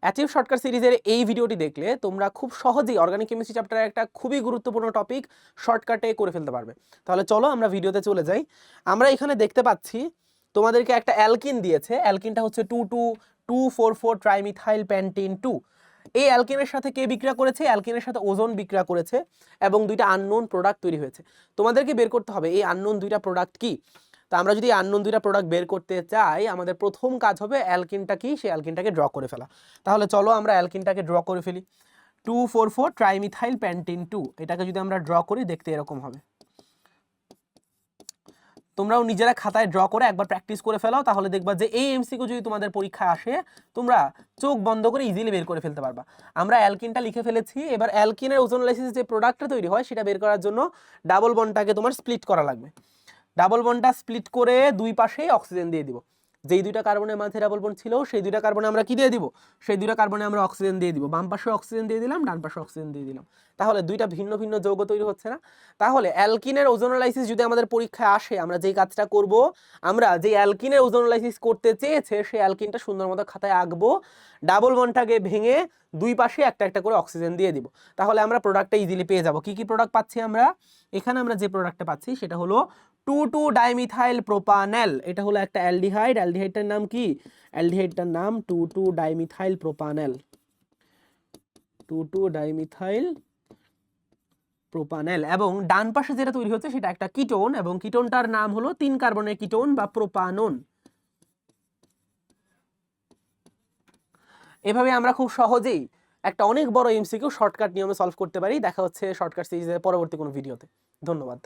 Achieve shortcut সিরিজের এই ভিডিওটি দেখলে তোমরা খুব সহজেই অর্গানিক কেমিস্ট্রি চ্যাপ্টারের একটা খুবই গুরুত্বপূর্ণ টপিক শর্টকাটে করে ফেলতে পারবে। তাহলে চলো আমরা ভিডিওতে চলে যাই। আমরা এখানে দেখতে পাচ্ছি তোমাদেরকে একটা অ্যালকিন দিয়েছে, অ্যালকিনটা হচ্ছে 2,2,2,4,4 ট্রাইমিথাইল প্যান্টিন 2। এই অ্যালকিনের সাথে কে বিক্রিয়া করেছে? অ্যালকিনের সাথে ওজোন বিক্রিয়া করেছে এবং দুইটা আননোন প্রোডাক্ট তৈরি হয়েছে। তোমাদেরকে বের করতে হবে এই আননোন দুইটা প্রোডাক্ট কি। তো আমরা যদি আননোন দুইটা প্রোডাক্ট বের করতে চাই, আমাদের প্রথম কাজ হবে অ্যালকিনটা কি সেই অ্যালকিনটাকে ড্র করে ফেলা। তাহলে চলো আমরা অ্যালকিনটাকে ড্র করে ফেলি। 2,4,4 ট্রাইমিথাইল প্যান্টিন 2, এটাকে যদি আমরা ড্র করি দেখতে এরকম হবে। তোমরাও নিজেরা খাতায় ড্র করে একবার প্র্যাকটিস করে ফেলাও, তাহলে দেখবা যে এই এমসিকিউ যদি তোমাদের পরীক্ষায় আসে তোমরা চোখ বন্ধ করে ইজিলি বের করে ফেলতে পারবা। আমরা অ্যালকিনটা লিখে ফেলেছি। এবার অ্যালকিনের ওজোনোলাইসিস যে প্রোডাক্টটা তৈরি হয় সেটা বের করার জন্য ডাবল বন্ডটাকে তোমার স্প্লিট করা লাগবে। ডাবল বন্ডটা স্প্লিট করে দুই পাশেই অক্সিজেন দিয়ে দিব। যেই দুইটা কার্বনের মাঝে ডাবল বন্ড ছিল সেই দুইটা কার্বনে আমরা কি দিয়ে দিব? সেই দুইটা কার্বনে আমরা অক্সিজেন দিয়ে দিব। বাম পাশে অক্সিজেন দিয়ে দিলাম, ডান পাশে অক্সিজেন দিয়ে দিলাম। তাহলে দুইটা ভিন্ন ভিন্ন যৌগ তৈরি হচ্ছে না? তাহলে অ্যালকিনের ওজোনোলাইসিস যদি আমাদের পরীক্ষায় আসে, আমরা যেই কাজটা করব, আমরা যে অ্যালকিনের ওজোনোলাইসিস করতে চেয়েছে সেই অ্যালকিনটা সুন্দর মতো খাতায় আঁকবো, ডাবল বন্ডটাকে ভেঙে দুই পাশে একটা একটা করে অক্সিজেন দিয়ে দিব। তাহলে আমরা প্রোডাক্টটা ইজিলি পেয়ে যাব। কি কি প্রোডাক্ট পাচ্ছি আমরা? এখানে আমরা যে প্রোডাক্টটা পাচ্ছি সেটা হলো 2,2-ডাইমিথাইল প্রোপানেল। এটা হলো একটা অ্যালডিহাইড। অ্যালডিহাইডটার নাম কি? অ্যালডিহাইডটার নাম 2,2-ডাইমিথাইল প্রোপানেল। 2,2-ডাইমিথাইল প্রোপানেল। এবং ডান পাশে যেটা তৈরি হচ্ছে সেটা একটা কিটোন, এবং কিটোনটার নাম হলো 3 কার্বনের কিটোন বা প্রোপানন। এভাবে আমরা খুব সহজেই একটা অনেক বড় এমসিকিউ শর্টকাট নিয়মে সলভ করতে পারি। দেখা হচ্ছে শর্টকাট সিরিজের পরবর্তী কোনো ভিডিওতে। ধন্যবাদ।